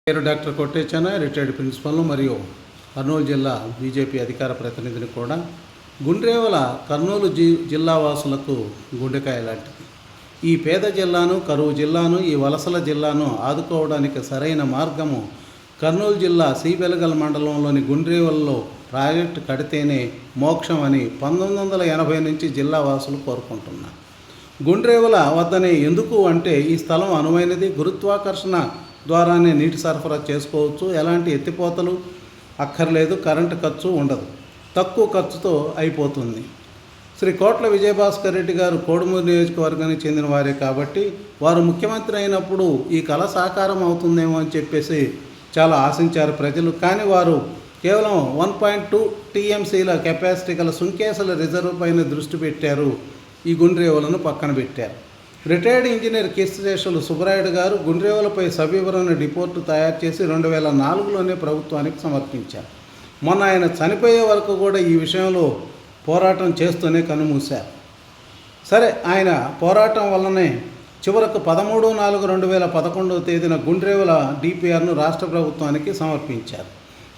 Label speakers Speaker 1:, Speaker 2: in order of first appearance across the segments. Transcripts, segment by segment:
Speaker 1: పేరు doctor కొట్టేచాన, retired principal మరియు కర్నూలు జిల్లా బీజేపీ అధికార ప్రతినిధిని కూడా. గుండ్రేవల కర్నూలు జిల్లా వాసులకు గుండెకాయ లాంటిది. ఈ పేద జిల్లాను, కరువు జిల్లాను, ఈ వలసల జిల్లాను ఆదుకోవడానికి సరైన మార్గము కర్నూలు జిల్లా సి-బెళగల్ మండలంలోని గుండ్రేవలలో ప్రాజెక్టు కడితేనే మోక్షం అని 1980 నుంచి జిల్లా వాసులు కోరుకుంటున్నారు. గుండ్రేవల వద్దనే ఎందుకు అంటే ఈ స్థలం అనువైనది, గురుత్వాకర్షణ ద్వారానే నీటి సరఫరా చేసుకోవచ్చు, ఎలాంటి ఎత్తిపోతలు అక్కర్లేదు, కరెంటు ఖర్చు ఉండదు, తక్కువ ఖర్చుతో అయిపోతుంది. శ్రీ కోట్ల విజయభాస్కర్ రెడ్డి గారు కోడుమూరు నియోజకవర్గానికి చెందిన వారే కాబట్టి వారు ముఖ్యమంత్రి అయినప్పుడు ఈ కళ సాకారం అవుతుందేమో అని చెప్పేసి చాలా ఆశించారు ప్రజలు. కానీ వారు కేవలం 1.2 టీఎంసీల కెపాసిటీ గల సుంకేసల రిజర్వ్ పైన దృష్టి పెట్టారు. ఈ గుండ్రేవలను పక్కన పెట్టారు. రిటైర్డ్ ఇంజనీర్ కీర్తిశేషులు సుబ్బరాయుడు గారు గుండ్రేవలపై సవివరణ రిపోర్టు తయారు చేసి 2004లోనే ప్రభుత్వానికి సమర్పించారు. మొన్న ఆయన చనిపోయే వరకు కూడా ఈ విషయంలో పోరాటం చేస్తూనే కన్నుమూశారు. సరే, ఆయన పోరాటం వల్లనే చివరకు 13/4/2011 తేదీన గుండ్రేవల డిపిఆర్ను రాష్ట్ర ప్రభుత్వానికి సమర్పించారు.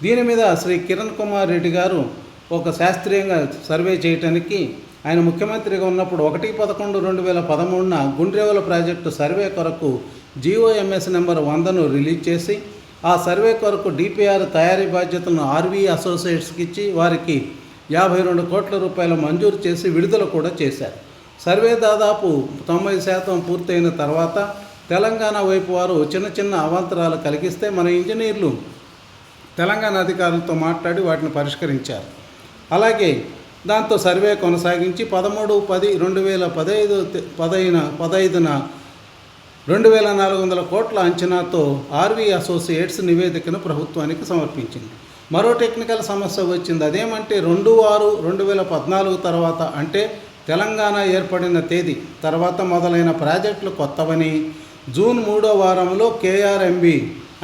Speaker 1: దీని మీద శ్రీ కిరణ్ కుమార్ రెడ్డి గారు ఒక శాస్త్రీయంగా సర్వే చేయటానికి ఆయన ముఖ్యమంత్రిగా ఉన్నప్పుడు 1/11/2013న గుండ్రేవల ప్రాజెక్టు సర్వే కొరకు GOMS నెంబర్ 100ను రిలీజ్ చేసి ఆ సర్వే కొరకు డిపిఆర్ తయారీ బాధ్యతలను RV అసోసియేట్స్కి ఇచ్చి వారికి 52 కోట్ల రూపాయలు మంజూరు చేసి విడుదల కూడా చేశారు. సర్వే దాదాపు 90% పూర్తయిన తర్వాత తెలంగాణ వైపు వారు చిన్న చిన్న అవాంతరాలు కలిగిస్తే మన ఇంజనీర్లు తెలంగాణ అధికారులతో మాట్లాడి వాటిని పరిష్కరించారు. అలాగే దాంతో సర్వే కొనసాగించి 13/10/2015న 2400 కోట్ల అంచనాతో RV అసోసియేట్స్ నివేదికను ప్రభుత్వానికి సమర్పించింది. మరో టెక్నికల్ సమస్య వచ్చింది. అదేమంటే 2/6/2014 తర్వాత, అంటే తెలంగాణ ఏర్పడిన తేదీ తర్వాత మొదలైన ప్రాజెక్టులు కొత్తవని జూన్ 3వ వారంలో KRMB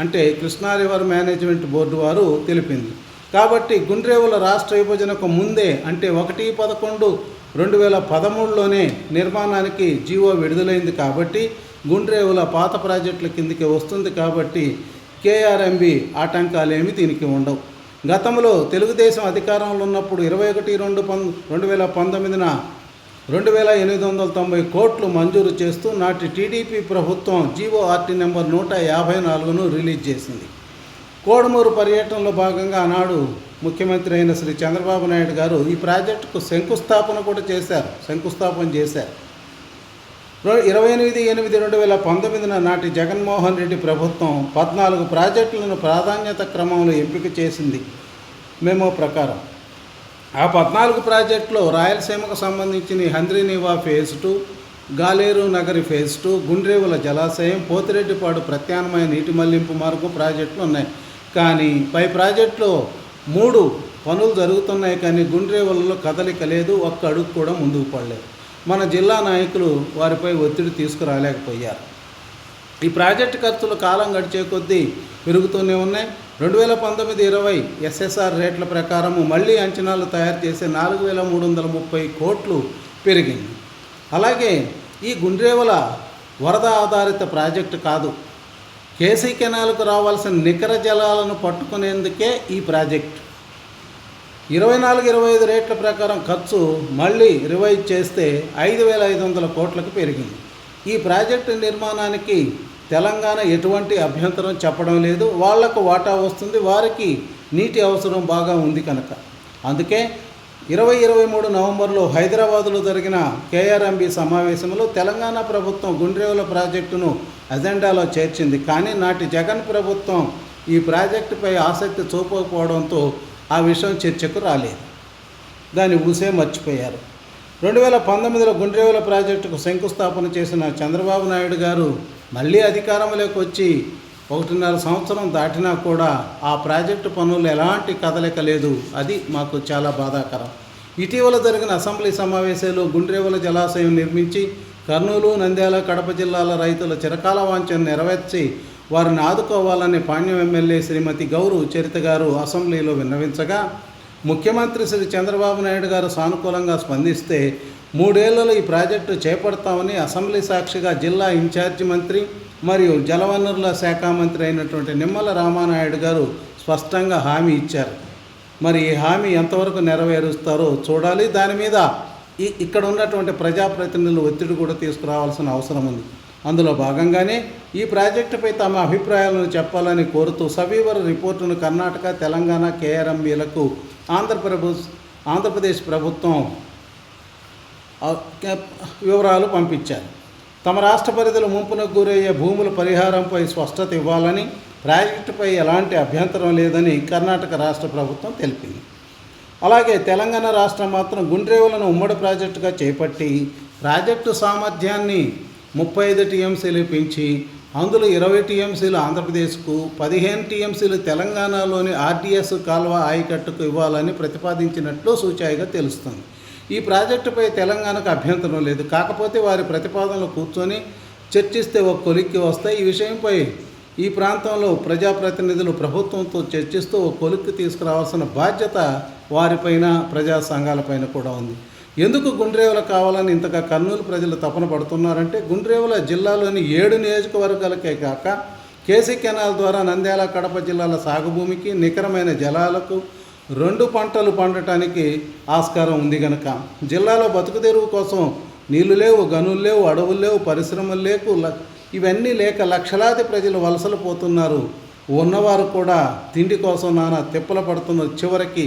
Speaker 1: అంటే కృష్ణా రివర్ మేనేజ్మెంట్ బోర్డు వారు తెలిపింది. కాబట్టి గుండ్రేవల రాష్ట్ర విభజనకు ముందే అంటే 1/11/2013లోనే నిర్మాణానికి జీవో విడుదలైంది. కాబట్టి గుండ్రేవల పాత ప్రాజెక్టుల కిందికి వస్తుంది. కాబట్టి KRMB ఆటంకాలేమి దీనికి ఉండవు. గతంలో తెలుగుదేశం అధికారంలో ఉన్నప్పుడు 21/2/2019న 2890 కోట్లు మంజూరు చేస్తూ నాటి టీడీపీ ప్రభుత్వం GORT నెంబర్ 154ను రిలీజ్ చేసింది. కోడుమూరు పర్యటనలో భాగంగా ఆనాడు ముఖ్యమంత్రి అయిన శ్రీ చంద్రబాబు నాయుడు గారు ఈ ప్రాజెక్టుకు శంకుస్థాపన చేశారు. 28/8/2019న నాటి జగన్మోహన్ రెడ్డి ప్రభుత్వం 14 ప్రాజెక్టులను ప్రాధాన్యత క్రమంలో ఎంపిక చేసింది మెమో ప్రకారం. ఆ 14 ప్రాజెక్టులో రాయలసీమకు సంబంధించిన హంద్రీనీవా ఫేజ్ 2, గాలేరు నగరి ఫేజ్ 2, గుండ్రేవల జలాశయం, పోతిరెడ్డిపాడు ప్రత్యామ్నాయ నీటి మళ్లింపు మార్గం ప్రాజెక్టులు ఉన్నాయి. కానీ పై ప్రాజెక్టులో 3 పనులు జరుగుతున్నాయి. కానీ గుండ్రేవలలో కదలిక లేదు, ఒక్క అడుగు కూడా ముందుకు పడలేదు. మన జిల్లా నాయకులు వారిపై ఒత్తిడి తీసుకురాలేకపోయారు. ఈ ప్రాజెక్టు ఖర్చులు కాలం గడిచే కొద్దీ పెరుగుతూనే ఉన్నాయి. 2019-20 SSR రేట్ల ప్రకారము మళ్ళీ అంచనాలు తయారు చేసే 4330 కోట్లు పెరిగింది. అలాగే ఈ గుండ్రేవల వరద ఆధారిత ప్రాజెక్టు కాదు, కేసీ కెనాల్కు రావాల్సిన నికర జలాలను పట్టుకునేందుకే ఈ ప్రాజెక్టు. 24-25 రేట్ల ప్రకారం ఖర్చు మళ్ళీ రివైజ్ చేస్తే 5500 కోట్లకు పెరిగింది. ఈ ప్రాజెక్టు నిర్మాణానికి తెలంగాణ ఎటువంటి అభ్యంతరం చెప్పడం లేదు. వాళ్లకు వాటా వస్తుంది, వారికి నీటి అవసరం బాగా ఉంది కనుక. అందుకే 2023 నవంబర్లో హైదరాబాదులో జరిగిన KRMB సమావేశంలో తెలంగాణ ప్రభుత్వం గుండ్రేవల ప్రాజెక్టును అజెండాలో చేర్చింది. కానీ నాటి జగన్ ప్రభుత్వం ఈ ప్రాజెక్టుపై ఆసక్తి చూపకపోవడంతో ఆ విషయం చర్చకు రాలేదు, దాన్ని ఊసే మర్చిపోయారు. 2019లో గుండ్రేవల ప్రాజెక్టుకు శంకుస్థాపన చేసిన చంద్రబాబు నాయుడు గారు మళ్ళీ అధికారంలోకి వచ్చి 1.5 సంవత్సరం దాటినా కూడా ఆ ప్రాజెక్టు పనులు ఎలాంటి కదలిక లేదు. అది మాకు చాలా బాధాకరం. ఇటీవల జరిగిన అసెంబ్లీ సమావేశాలు గుండ్రేవల జలాశయం నిర్మించి కర్నూలు, నంద్యాల, కడప జిల్లాల రైతుల చిరకాల వాంఛను నెరవేర్చి వారిని ఆదుకోవాలని పాణ్యం ఎమ్మెల్యే శ్రీమతి గౌరు చరిత గారు అసెంబ్లీలో విన్నవించగా ముఖ్యమంత్రి శ్రీ చంద్రబాబు నాయుడు గారు సానుకూలంగా స్పందిస్తే 3 ఏళ్లలో ఈ ప్రాజెక్టు చేపడతామని అసెంబ్లీ సాక్షిగా జిల్లా ఇన్ఛార్జి మంత్రి మరియు జలవనరుల శాఖ మంత్రి అయినటువంటి నిమ్మల రామానాయుడు గారు స్పష్టంగా హామీ ఇచ్చారు. మరి ఈ హామీ ఎంతవరకు నెరవేరుస్తారో చూడాలి. దాని మీద ఇక్కడ ఉన్నటువంటి ప్రజాప్రతినిధులు ఒత్తిడి కూడా తీసుకురావాల్సిన అవసరం ఉంది. అందులో భాగంగానే ఈ ప్రాజెక్టుపై తమ అభిప్రాయాలను చెప్పాలని కోరుతూ సవివర రిపోర్టును కర్ణాటక, తెలంగాణ KRMBలకు ఆంధ్రప్రదేశ్ ప్రభుత్వం వివరాలు పంపించారు. తమ రాష్ట్ర పరిధిలో ముంపునకు గురయ్యే భూముల పరిహారంపై స్పష్టత ఇవ్వాలని, ప్రాజెక్టుపై ఎలాంటి అభ్యంతరం లేదని కర్ణాటక రాష్ట్ర ప్రభుత్వం తెలిపింది. అలాగే తెలంగాణ రాష్ట్రం మాత్రం గుండ్రేవులను ఉమ్మడి ప్రాజెక్టుగా చేపట్టి ప్రాజెక్టు సామర్థ్యాన్ని 35 TMCలు పెంచి అందులో 20 TMCలు ఆంధ్రప్రదేశ్కు, 15 TMCలు తెలంగాణలోని RDS కాల్వ ఆయకట్టుకు ఇవ్వాలని ప్రతిపాదించినట్లు సూచాయిగా తెలుస్తుంది. ఈ ప్రాజెక్టుపై తెలంగాణకు అభ్యంతరం లేదు. కాకపోతే వారి ప్రతిపాదనలు కూర్చొని చర్చిస్తే ఒక కొలిక్కి వస్తాయి. ఈ విషయంపై ఈ ప్రాంతంలో ప్రజాప్రతినిధులు ప్రభుత్వంతో చర్చిస్తూ ఒక కొలిక్కి తీసుకురావాల్సిన బాధ్యత వారిపైన, ప్రజా సంఘాలపైన కూడా ఉంది. ఎందుకు గుండ్రేవుల కావాలని ఇంతగా కర్నూలు ప్రజలు తపన పడుతున్నారంటే, గుండ్రేవుల జిల్లాలోని 7 నియోజకవర్గాలకే కాక కేసీ కెనాల్ ద్వారా నంద్యాల, కడప జిల్లాల సాగుభూమికి, నికరమైన జలాలకు 2 పంటలు పండటానికి ఆస్కారం ఉంది కనుక జిల్లాలో బతుకుదెరువు కోసం నీళ్లు లేవు, గనులు లేవు, అడవులు లేవు, పరిశ్రమలు లేవు, ఇవన్నీ లేక లక్షలాది ప్రజలు వలసలు పోతున్నారు. ఉన్నవారు కూడా తిండి కోసం నానా తిప్పలు పడుతున్నారు. చివరికి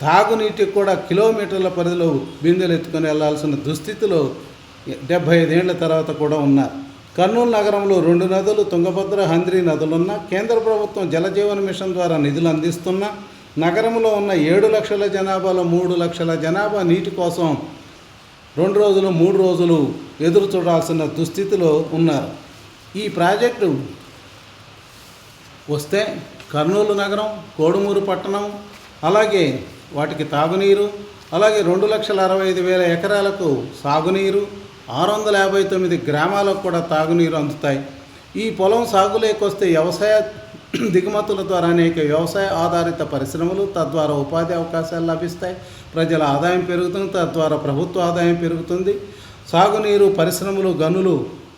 Speaker 1: తాగునీటికి కూడా కిలోమీటర్ల పరిధిలో బిందెలు ఎత్తుకొని వెళ్లాల్సిన దుస్థితిలో 75 ఏళ్ల తర్వాత కూడా ఉన్నారు. కర్నూలు నగరంలో 2 నదులు, తుంగభద్ర, హంద్రీ నదులున్నా, కేంద్ర ప్రభుత్వం జలజీవన మిషన్ ద్వారా నిధులు అందిస్తున్నా, నగరంలో ఉన్న 7 లక్షల జనాభాలో 3 లక్షల జనాభా నీటి కోసం 2 రోజులు 3 రోజులు ఎదురు చూడాల్సిన దుస్థితిలో ఉన్నారు. ఈ ప్రాజెక్టు వస్తే కర్నూలు నగరం, కోడుమూరు పట్టణం, అలాగే వాటికి తాగునీరు, అలాగే 2,65,000 ఎకరాలకు సాగునీరు, 659 గ్రామాలకు కూడా తాగునీరు అందుతాయి. ఈ పొలం సాగులేకొస్తే వ్యవసాయ దిగుమతుల ద్వారా అనేక వ్యవసాయ ఆధారిత పరిశ్రమలు, తద్వారా ఉపాధి అవకాశాలు లభిస్తాయి. ప్రజల ఆదాయం పెరుగుతుంది, తద్వారా ప్రభుత్వ ఆదాయం పెరుగుతుంది. సాగునీరు, పరిశ్రమలు, గనులు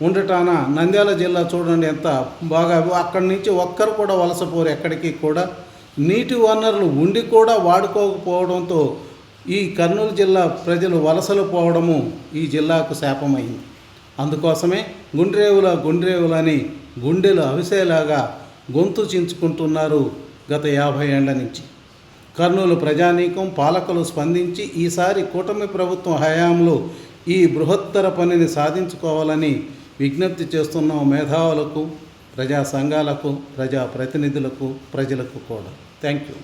Speaker 1: ఉండటాన నంద్యాల జిల్లా చూడండి ఎంత బాగా, అక్కడి నుంచి ఒక్కరు కూడా వలసపోరు. ఎక్కడికి కూడా నీటి వనరులు ఉండి కూడా వాడుకోకపోవడంతో ఈ కర్నూలు జిల్లా ప్రజలు వలసలు పోవడము ఈ జిల్లాకు శాపమైంది. అందుకోసమే గుండ్రేవులని గుండెలు అవిసేలాగా గొంతు చించుకుంటున్నారు గత 50 ఏళ్ల నుంచి. కర్నూలు ప్రజానీకం, పాలకులు స్పందించి ఈసారి కూటమి ప్రభుత్వం హయాంలో ఈ బృహత్తర పనిని సాధించుకోవాలని విజ్ఞప్తి చేస్తున్నాం. మేధావులకు, ప్రజా సంఘాలకు, ప్రజా ప్రతినిధులకు, ప్రజలకు కూడా. Thank you.